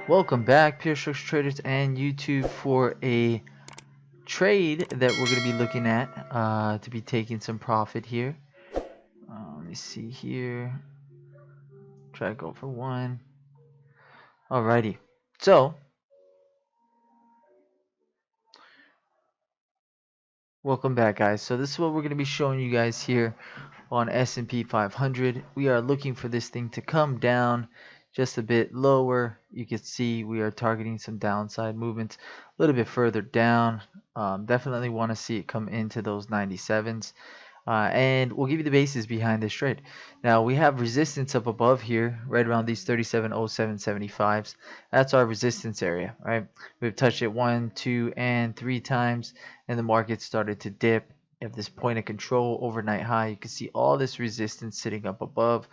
Welcome back, Pure Strokes Traders and YouTube, for a trade that we're going to be looking at to be taking some profit here. Let me see here. Try to go for one. Alrighty. So, welcome back, guys. So this is what we're going to be showing you guys here on S&P 500. We are looking for this thing to come down just a bit lower. You can see we are targeting some downside movements a little bit further down. Definitely want to see it come into those 97s. And we'll give you the basis behind this trade. Now we have resistance up above here, right around these 37.0775s. That's our resistance area, right? We've touched it 1, 2, and 3 times, and the market started to dip. You have this point of control, overnight high. You can see all this resistance sitting up above,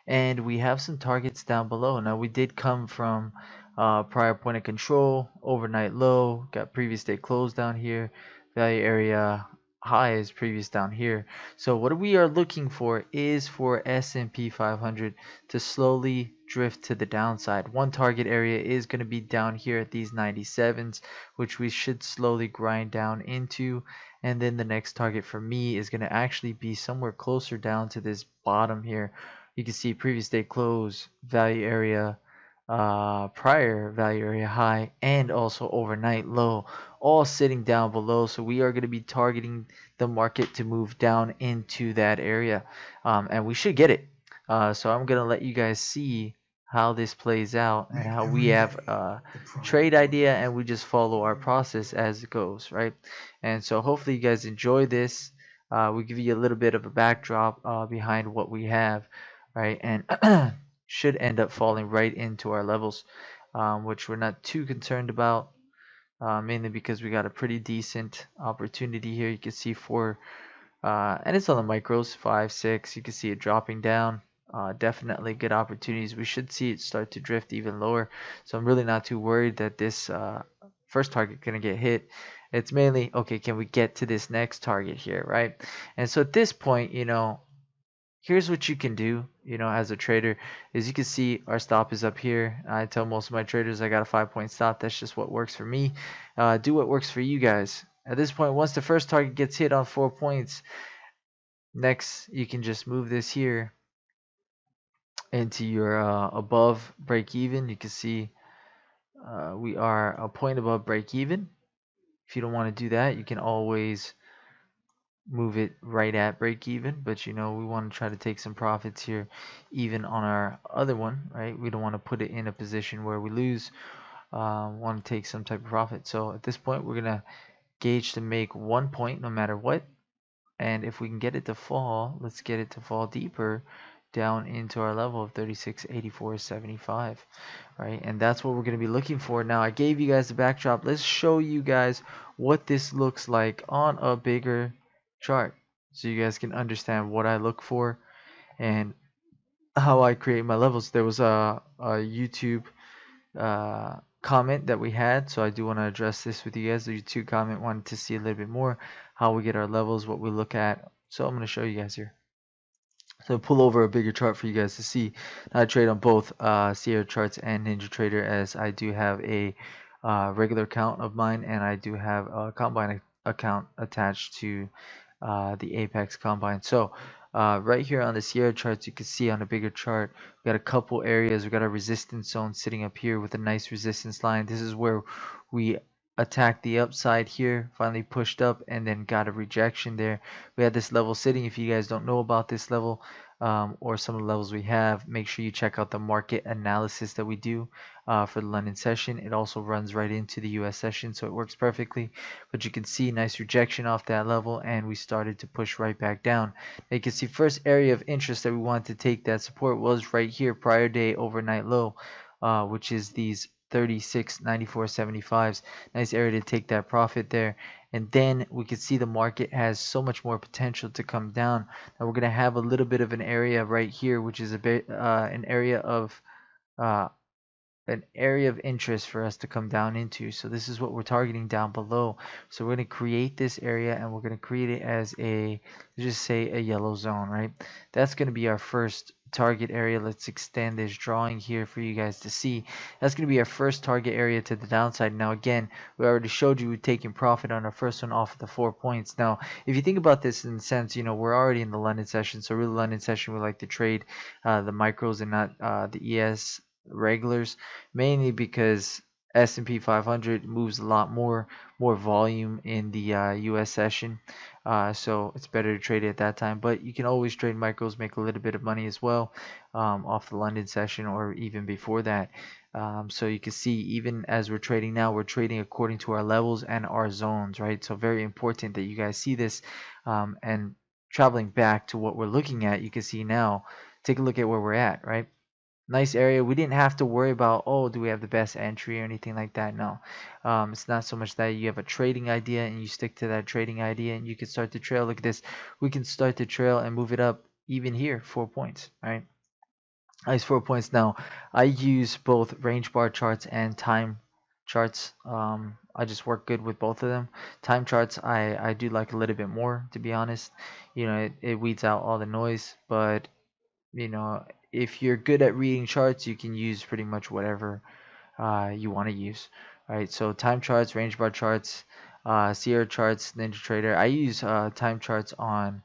and we have some targets down below. Now we did come from prior point of control, overnight low, got previous day close down here, value area high is previous down here. So what we are looking for is for S&P 500 to slowly drift to the downside. One target area is going to be down here at these 97s, which we should slowly grind down into. And then the next target for me is going to actually be somewhere closer down to this bottom here. You can see previous day close, value area, prior value area high, and also overnight low, all sitting down below. So we are going to be targeting the market to move down into that area, and we should get it. So I'm going to let you guys see how this plays out and how we have a trade idea, and we just follow our process as it goes, right? And so hopefully you guys enjoy this. We give you a little bit of a backdrop behind what we have, right? And should end up falling right into our levels, which we're not too concerned about, mainly because we got a pretty decent opportunity here. You can see and it's on the micros, 5, 6. You can see it dropping down. Definitely good opportunities. We should see it start to drift even lower. So I'm really not too worried that this first target gonna get hit. It's mainly, okay, can we get to this next target here, right? And so at this point, here's what you can do, as a trader, is you can see our stop is up here. I tell most of my traders I got a 5-point stop. That's just what works for me. Do what works for you guys. At this point, once the first target gets hit on 4 points, next you can just move this here into your above break even. You can see we are a point above break even. If you don't want to do that, you can always move it right at break even, but we want to try to take some profits here even on our other one, right? We don't want to put it in a position where we lose. Want to take some type of profit. So at this point we're gonna gauge to make 1 point no matter what, and if we can get it to fall, let's get it to fall deeper down into our level of 36.8475, right? And that's what we're going to be looking for. Now I gave you guys the backdrop. Let's show you guys what this looks like on a bigger chart, so you guys can understand what I look for and how I create my levels. There was a YouTube comment that we had, so I do want to address this with you guys. The YouTube comment wanted to see a little bit more how we get our levels, what we look at. So I'm going to show you guys here. So pull over a bigger chart for you guys to see. I trade on both Sierra Charts and NinjaTrader, as I do have a regular account of mine, and I do have a combine account attached to the Apex Combine. So right here on the Sierra charts, you can see on a bigger chart, we got a couple areas. We got a resistance zone sitting up here with a nice resistance line. This is where we attacked the upside here, finally pushed up, and then got a rejection there. We had this level sitting. If you guys don't know about this level or some of the levels we have, make sure you check out the market analysis that we do for the London session. It also runs right into the US session, so it works perfectly. But you can see nice rejection off that level, and we started to push right back down. Now you can see first area of interest that we wanted to take that support was right here, prior day overnight low, which is these 36.9475s. Nice area to take that profit there. And then we can see the market has so much more potential to come down. Now we're going to have a little bit of an area right here, which is a bit an area of interest for us to come down into. So this is what we're targeting down below. So we're going to create this area, and we're going to create it as a, let's just say, a yellow zone, right? That's going to be our first target area. Let's extend this drawing here for you guys to see. That's going to be our first target area to the downside. Now again, we already showed you we're taking profit on our first one off of the 4 points. Now if you think about this in the sense, we're already in the London session, so really London session we like to trade the micros and not the ES regulars, mainly because S&P 500 moves a lot more volume in the US session, so it's better to trade it at that time. But you can always trade micros, make a little bit of money as well, off the London session or even before that. So you can see, even as we're trading now, we're trading according to our levels and our zones, right? So very important that you guys see this. And traveling back to what we're looking at, you can see now, take a look at where we're at, right? Nice area. We didn't have to worry about, oh, do we have the best entry or anything like that. No, it's not so much that. You have a trading idea and you stick to that trading idea and you can start to trail. Look at this. We can start to trail and move it up even here, 4 points, right? Nice 4 points. Now I use both range bar charts and time charts. I just work good with both of them. Time charts I do like a little bit more, to be honest. It weeds out all the noise. But you know, if you're good at reading charts, you can use pretty much whatever you want to use. Right? So time charts, range bar charts, Sierra charts, NinjaTrader. I use time charts on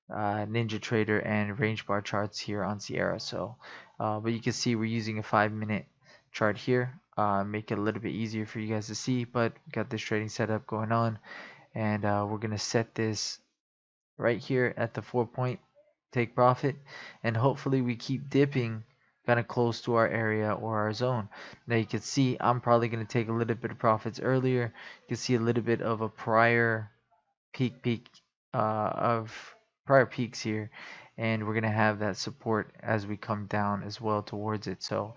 NinjaTrader and range bar charts here on Sierra. So, but you can see we're using a 5 minute chart here. Make it a little bit easier for you guys to see. But got this trading setup going on, and we're gonna set this right here at the 4 point take profit, and hopefully we keep dipping kind of close to our area or our zone. Now you can see I'm probably going to take a little bit of profits earlier. You can see a little bit of a prior peak of prior peaks here, and we're gonna have that support as we come down as well towards it. So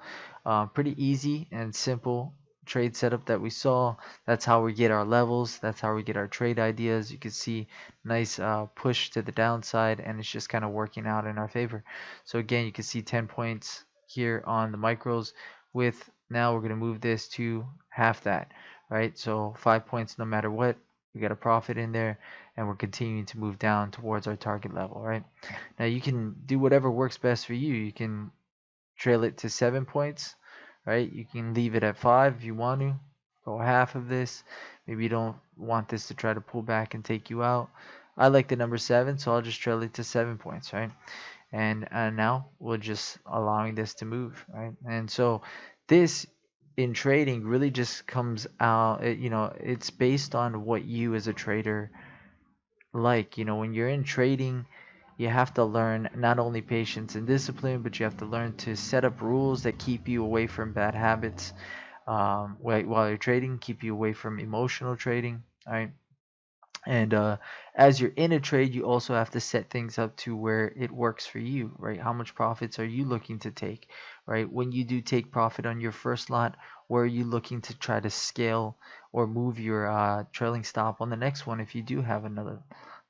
pretty easy and simple trade setup that we saw. That's how we get our levels, that's how we get our trade ideas. You can see nice push to the downside, and it's just kind of working out in our favor. So again, you can see 10 points here on the micros. With now we're going to move this to half that, right? So 5 points no matter what, we got a profit in there, and we're continuing to move down towards our target level, right? Now you can do whatever works best for you. You can trail it to 7 points, right? You can leave it at 5 if you want to. Go half of this. Maybe you don't want this to try to pull back and take you out. I like the number 7, so I'll just trail it to 7 points, right? And now we're just allowing this to move, right? And so this in trading really just comes out, it's based on what you as a trader like. When you're in trading, you have to learn not only patience and discipline, but you have to learn to set up rules that keep you away from bad habits, while you're trading, keep you away from emotional trading, right? And as you're in a trade, you also have to set things up to where it works for you, right? How much profits are you looking to take, right? When you do take profit on your first lot, where are you looking to try to scale or move your trailing stop on the next one if you do have another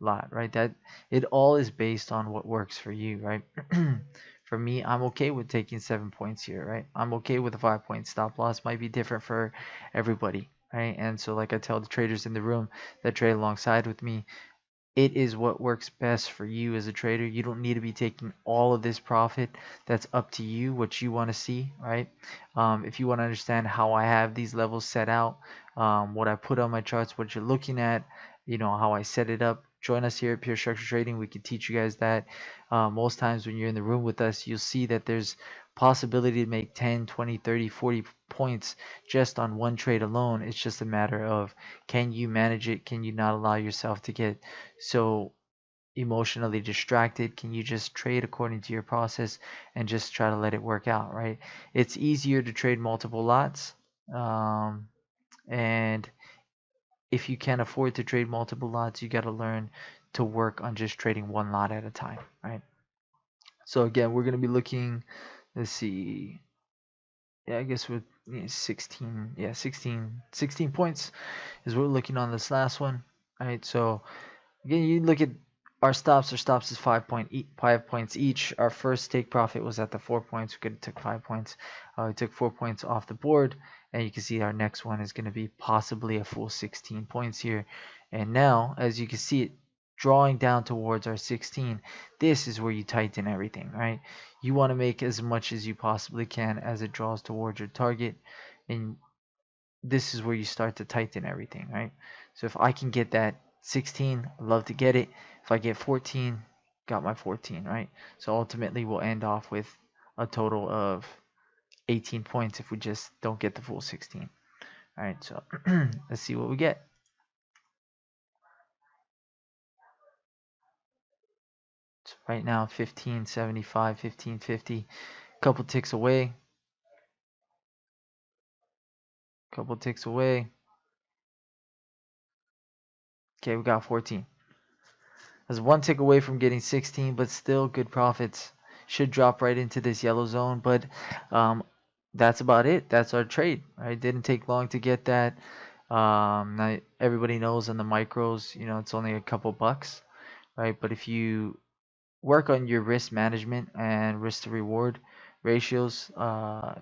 lot, right? That it all is based on what works for you, right? For me, I'm okay with taking 7 points here, right? I'm okay with a 5 point stop loss. Might be different for everybody, right? And so, like I tell the traders in the room that trade alongside with me, it is what works best for you as a trader. You don't need to be taking all of this profit. That's up to you, what you want to see, right? If you want to understand how I have these levels set out, what I put on my charts, what you're looking at, how I set it up, join us here at Pure Structure Trading. We can teach you guys that. Most times when you're in the room with us, you'll see that there's possibility to make 10, 20, 30, 40 points just on one trade alone. It's just a matter of, can you manage it? Can you not allow yourself to get so emotionally distracted? Can you just trade according to your process and just try to let it work out, right? It's easier to trade multiple lots, and if you can't afford to trade multiple lots, you got to learn to work on just trading one lot at a time, right? So again, we're going to be looking, let's see, yeah, I guess with 16, yeah, 16 points is what we're looking on this last one, right? So again, you look at our stops. Our stops is 5 points each. Our first take profit was at the 4 points. We could have took 5 points. We took 4 points off the board, and you can see our next one is going to be possibly a full 16 points here. And now, as you can see it drawing down towards our 16, this is where you tighten everything, right? you want to make as much as you possibly can as it draws towards your target, and this is where you start to tighten everything, right? So if I can get that 16, I'd love to get it. If I get 14, got my 14, right? So ultimately we'll end off with a total of 18 points if we just don't get the full 16. All right, so let's see what we get. So right now 1575, 1550, couple ticks away, couple ticks away. Okay, we got 14. That's one tick away from getting 16, but still good profits. Should drop right into this yellow zone, but um, that's about it. That's our trade, right? Didn't take long to get that. Now everybody knows on the micros, you know, it's only a couple bucks, right? But if you work on your risk management and risk to reward ratios,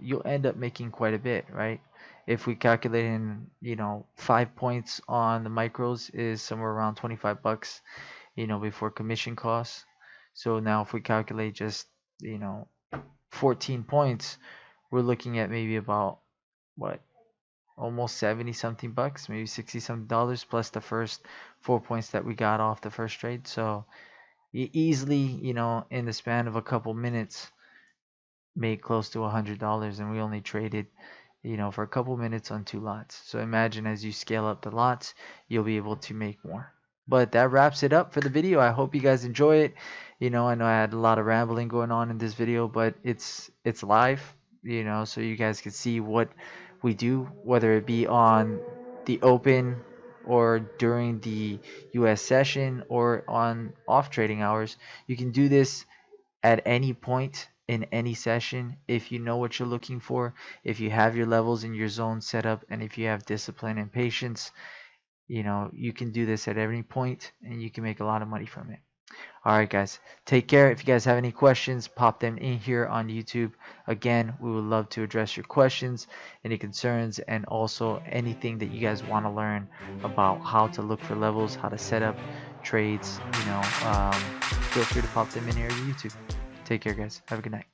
you'll end up making quite a bit, right? If we calculate in, you know, 5 points on the micros is somewhere around 25 bucks, you know, before commission costs. So now if we calculate just, you know, 14 points, we're looking at maybe about what, almost 70 something bucks, maybe 60 something dollars plus the first 4 points that we got off the first trade. So easily, you know, in the span of a couple minutes, made close to $100, and we only traded, you know, for a couple minutes on 2 lots. So imagine as you scale up the lots, you'll be able to make more. But that wraps it up for the video. I hope you guys enjoy it. You know, I know I had a lot of rambling going on in this video, but it's live, you know, so you guys can see what we do, whether it be on the open or during the US session or on off trading hours. You can do this at any point in any session if you know what you're looking for, if you have your levels in your zone set up, and if you have discipline and patience. You know, you can do this at any point and you can make a lot of money from it. All right, guys, take care. If you guys have any questions, pop them in here on YouTube. Again, we would love to address your questions, any concerns, and also anything that you guys want to learn about how to look for levels, how to set up trades. You know, feel free to pop them in here on YouTube. Take care, guys. Have a good night.